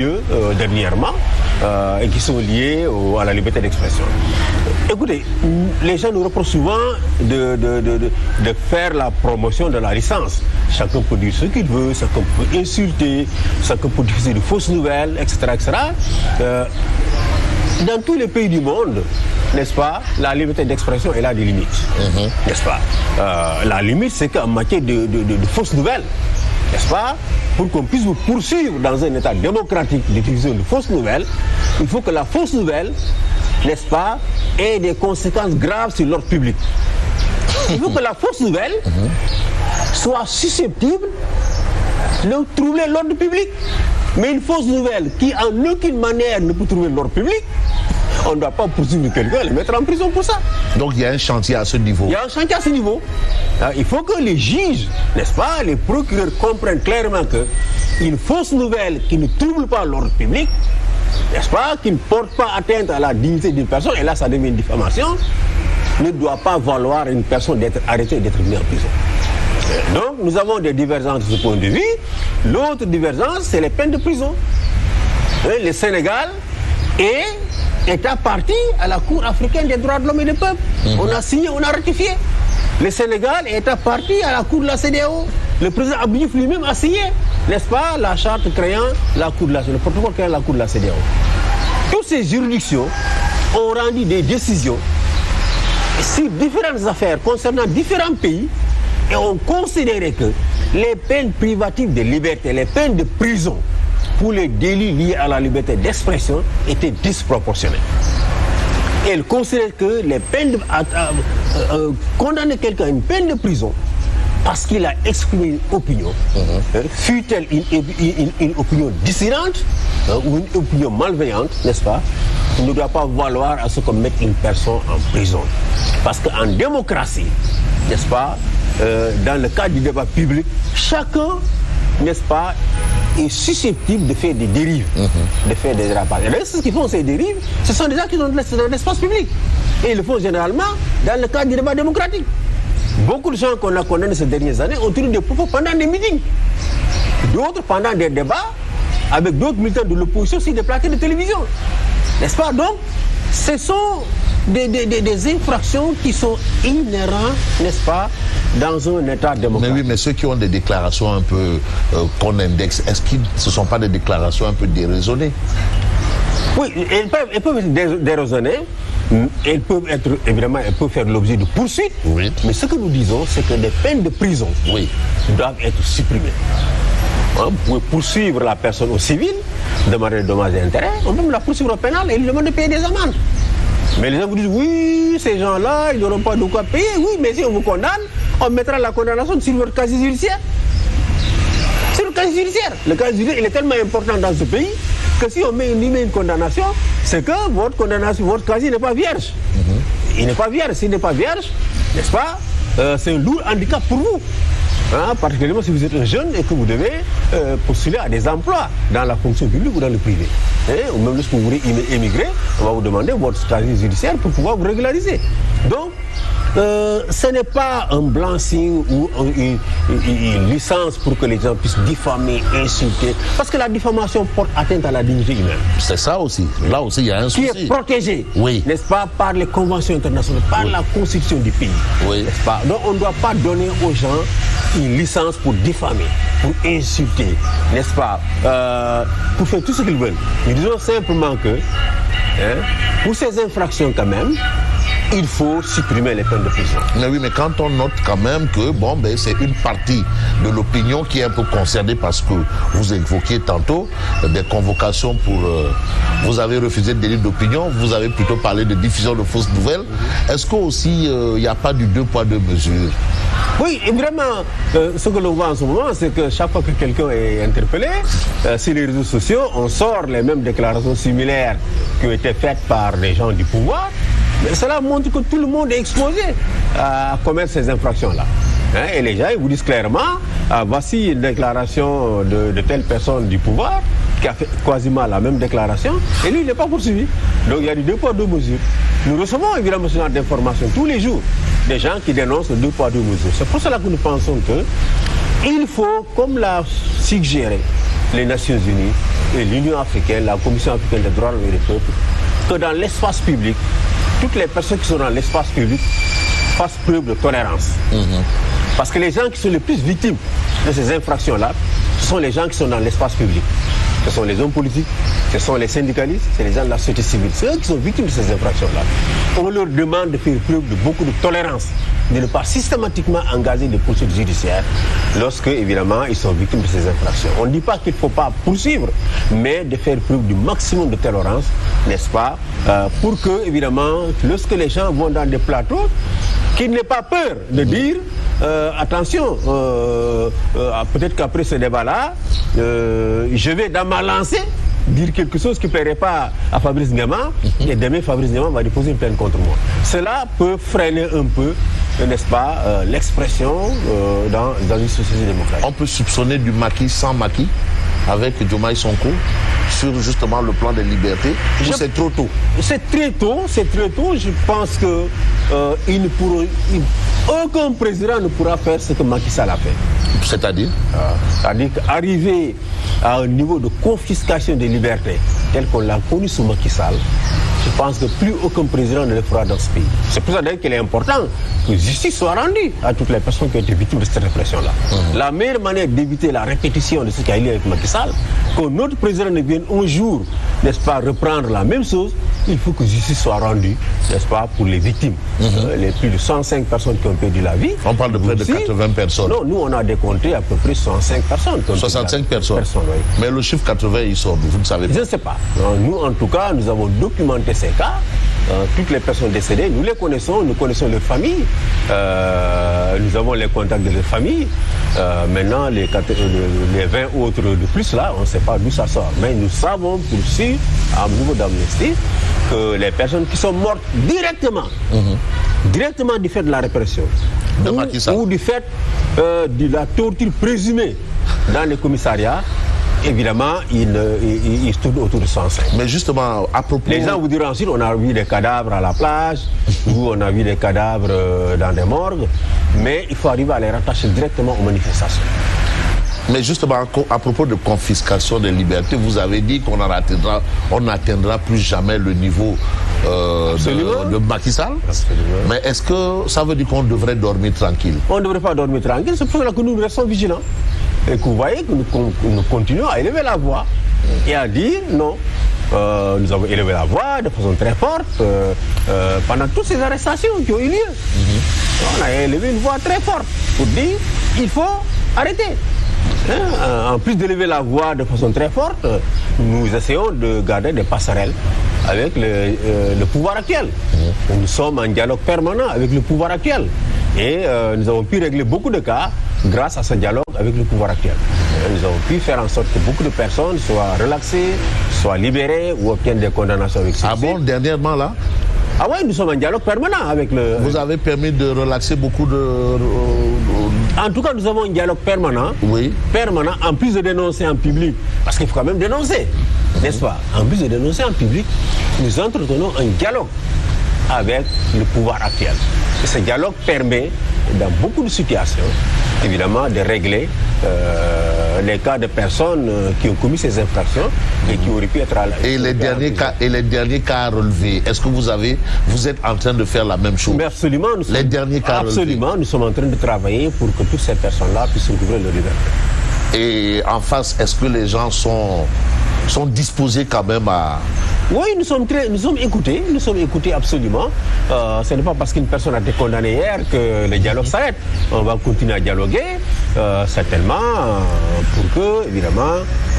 dernièrement et qui sont liés à la liberté d'expression. Écoutez, les gens nous reprochent souvent de faire la promotion de la licence. Chacun peut dire ce qu'il veut, chacun peut insulter, chacun peut diffuser de fausses nouvelles, etc. etc. Dans tous les pays du monde, n'est-ce pas, la liberté d'expression, elle a des limites, n'est-ce pas. La limite, c'est qu'en matière de fausses nouvelles, n'est-ce pas, pour qu'on puisse vous poursuivre dans un état démocratique d'utiliser de fausses nouvelles, il faut que la fausse nouvelle, n'est-ce pas, ait des conséquences graves sur l'ordre public. Il faut que la fausse nouvelle soit susceptible de troubler l'ordre public. Mais une fausse nouvelle qui en aucune manière ne peut trouver l'ordre public, on ne doit pas poursuivre quelqu'un et le mettre en prison pour ça. Donc il y a un chantier à ce niveau. Il y a un chantier à ce niveau. Il faut que les juges, n'est-ce pas, les procureurs comprennent clairement qu'une fausse nouvelle qui ne trouble pas l'ordre public, n'est-ce pas, qui ne porte pas atteinte à la dignité d'une personne, et là ça devient une diffamation, ne doit pas valoir à une personne d'être arrêtée et d'être mise en prison. Donc nous avons des divergences de ce point de vue. L'autre divergence, c'est les peines de prison. Le Sénégal est parti à la Cour africaine des droits de l'homme et des peuples. On a signé, on a ratifié. Le Sénégal est parti à la Cour de la CEDEAO. Le président Abdou Diouf lui-même a signé, n'est-ce pas, la charte créant la Cour de la CEDEAO, le protocole créant la Cour de la CEDEAO. Toutes ces juridictions ont rendu des décisions sur différentes affaires concernant différents pays et ont considéré que les peines privatives de liberté, les peines de prison pour les délits liés à la liberté d'expression étaient disproportionnées. Et elles considèrent que les peines condamner quelqu'un à une peine de prison parce qu'il a exprimé une opinion, fût-elle une opinion dissidente ou une opinion malveillante, n'est-ce pas, ne doit pas valoir à ce qu'on mette une personne en prison. Parce qu'en démocratie, n'est-ce pas, dans le cadre du débat public, chacun, n'est-ce pas, est susceptible de faire des dérives, de faire des dérapages. Et ceux qui font ces dérives, ce sont des gens qui sont dans l'espace public. Et ils le font généralement dans le cadre du débat démocratique. Beaucoup de gens qu'on a condamnés ces dernières années ont tenu des propos pendant des meetings. D'autres pendant des débats avec d'autres militants de l'opposition sur des plateaux de télévision. N'est-ce pas? Donc, ce sont des infractions qui sont inhérentes, n'est-ce pas, dans un État démocratique. Mais oui, mais ceux qui ont des déclarations un peu qu'on indexe, est-ce que ce ne sont pas des déclarations un peu déraisonnées? Oui, elles peuvent être déraisonnées. Elles peuvent être, évidemment, elles peuvent faire l'objet de poursuites. Oui. Mais ce que nous disons, c'est que les peines de prison doivent être supprimées. Vous pouvez poursuivre la personne au civil, demander des dommages et intérêts. On peut la poursuivre au pénal et lui demander de payer des amendes. Mais les gens vous disent, oui, ces gens-là, ils n'auront pas de quoi payer. Oui, mais si on vous condamne, on mettra la condamnation sur votre casier judiciaire. C'est le casier judiciaire. Le casier judiciaire, il est tellement important dans ce pays que si on met une condamnation, c'est que votre condamnation, votre casier n'est pas vierge. Il n'est pas vierge. S'il n'est pas vierge, n'est-ce pas, c'est un lourd handicap pour vous. Particulièrement si vous êtes un jeune et que vous devez postuler à des emplois dans la fonction publique ou dans le privé. Ou même lorsque vous voulez émigrer, on va vous demander votre casier judiciaire pour pouvoir vous régulariser. Donc, ce n'est pas un blanc-seing ou une licence pour que les gens puissent diffamer, insulter. Parce que la diffamation porte atteinte à la dignité humaine. C'est ça aussi. Là aussi, il y a un souci. Qui est protégé, n'est-ce pas, par les conventions internationales, par la constitution du pays. N'est-ce pas? Donc, on ne doit pas donner aux gens une licence pour diffamer, pour insulter, n'est-ce pas, pour faire tout ce qu'ils veulent. Nous disons simplement que, pour ces infractions quand même, il faut supprimer les peines de prison. Mais oui, mais quand on note quand même que c'est une partie de l'opinion qui est un peu concernée parce que vous évoquiez tantôt des convocations pour... vous avez refusé de délit d'opinion, vous avez plutôt parlé de diffusion de fausses nouvelles. Est-ce qu'aussi il n'y a pas du 2 poids 2 mesures? Oui, et vraiment, ce que l'on voit en ce moment, c'est que chaque fois que quelqu'un est interpellé, sur les réseaux sociaux, on sort les mêmes déclarations similaires qui ont été faites par les gens du pouvoir. Mais cela montre que tout le monde est exposé à commettre ces infractions-là. Et les gens ils vous disent clairement, voici une déclaration de telle personne du pouvoir qui a fait quasiment la même déclaration, et lui il n'est pas poursuivi. Donc il y a du 2 poids 2 mesures. Nous recevons évidemment ce genre d'informations tous les jours, des gens qui dénoncent le 2 poids 2 mesures. C'est pour cela que nous pensons qu'il faut, comme l'a suggéré les Nations Unies, et l'Union africaine, la Commission africaine des droits de l'homme et des peuples, que dans l'espace public, toutes les personnes qui sont dans l'espace public fassent preuve de tolérance. Parce que les gens qui sont les plus victimes de ces infractions-là, ce sont les gens qui sont dans l'espace public. Ce sont les hommes politiques, ce sont les syndicalistes, c'est les gens de la société civile. C'est eux qui sont victimes de ces infractions-là. On leur demande de faire preuve de beaucoup de tolérance, de ne pas systématiquement engager des poursuites judiciaires lorsque, évidemment, ils sont victimes de ces infractions. On ne dit pas qu'il ne faut pas poursuivre, mais de faire preuve du maximum de tolérance, n'est-ce pas, pour que, évidemment, lorsque les gens vont dans des plateaux, qu'ils n'aient pas peur de dire attention, peut-être qu'après ce débat-là, je vais dans ma lancée dire quelque chose qui ne plairait pas à Fabrice Ngema, et demain Fabrice Ngema va déposer une plainte contre moi. Cela peut freiner un peu, n'est-ce pas, l'expression dans une société démocratique. On peut soupçonner du maquis sans maquis avec Diomaye Sonko sur justement le plan des libertés, ou c'est trop tôt? C'est très tôt, je pense que aucun président ne pourra faire ce que Macky Sall a fait. C'est-à-dire qu'arriver à un niveau de confiscation des libertés tel qu'on l'a connu sous Macky Sall, je pense que plus aucun président ne le fera dans ce pays. C'est pour ça d'ailleurs qu'il est important que justice soit rendue à toutes les personnes qui ont été victimes de cette répression-là. La meilleure manière d'éviter la répétition de ce qui a eu lieu avec Macky Sall, qu'un autre président ne vienne un jour, n'est-ce pas, reprendre la même chose, il faut que justice soit rendue, n'est-ce pas, pour les victimes. Les plus de 105 personnes qui ont perdu la vie. On parle de près de 80 personnes. Non, nous on a décompté à peu près 65 personnes. 65 personnes, oui. Mais le chiffre 80, il sort, vous ne savez pas? Je ne sais pas. Nous, en tout cas, nous avons documenté ces cas. Toutes les personnes décédées, nous les connaissons, nous connaissons leurs familles, nous avons les contacts de leurs familles. Maintenant, les 20 autres de plus là, on ne sait pas d'où ça sort. Mais nous savons pour sûr, à niveau d'Amnesty, que les personnes qui sont mortes directement du fait de la répression, ou du fait de la torture présumée dans les commissariats, évidemment, il se tourne autour de 105. Mais justement, à propos... Les gens vous diront ensuite, on a vu des cadavres à la plage, ou on a vu des cadavres dans des morgues, mais il faut arriver à les rattacher directement aux manifestations. Mais justement, à propos de confiscation des libertés, vous avez dit qu'on n'atteindra plus jamais le niveau de Macky Sall. Mais est-ce que ça veut dire qu'on devrait dormir tranquille? On ne devrait pas dormir tranquille, c'est pour cela que nous restons vigilants. Et que vous voyez que nous continuons à élever la voix et à dire non. Nous avons élevé la voix de façon très forte pendant toutes ces arrestations qui ont eu lieu. On a élevé une voix très forte pour dire il faut arrêter. En plus d'élever la voix de façon très forte, nous essayons de garder des passerelles avec le pouvoir actuel. Nous sommes en dialogue permanent avec le pouvoir actuel. Et nous avons pu régler beaucoup de cas grâce à ce dialogue avec le pouvoir actuel. Nous avons pu faire en sorte que beaucoup de personnes soient relaxées, soient libérées ou obtiennent des condamnations avec succès. Ah bon, dernièrement là? Ah oui, nous sommes en dialogue permanent avec le... Vous avez permis de relaxer beaucoup de... En tout cas, nous avons un dialogue permanent. Oui. Permanent, en plus de dénoncer en public. Parce qu'il faut quand même dénoncer, n'est-ce pas? En plus de dénoncer en public, nous entretenons un dialogue avec le pouvoir actuel. Et ce dialogue permet, dans beaucoup de situations, évidemment, de régler les cas de personnes qui ont commis ces infractions et qui auraient pu être à la... Et les derniers cas à relever, est-ce que vous êtes en train de faire la même chose? Mais absolument, nous sommes en train de travailler pour que toutes ces personnes-là puissent recouvrer leur liberté. Et en face, est-ce que les gens sont disposés quand même à... Oui, nous sommes écoutés absolument. Ce n'est pas parce qu'une personne a été condamnée hier que le dialogue s'arrête. On va continuer à dialoguer, certainement, pour que, évidemment,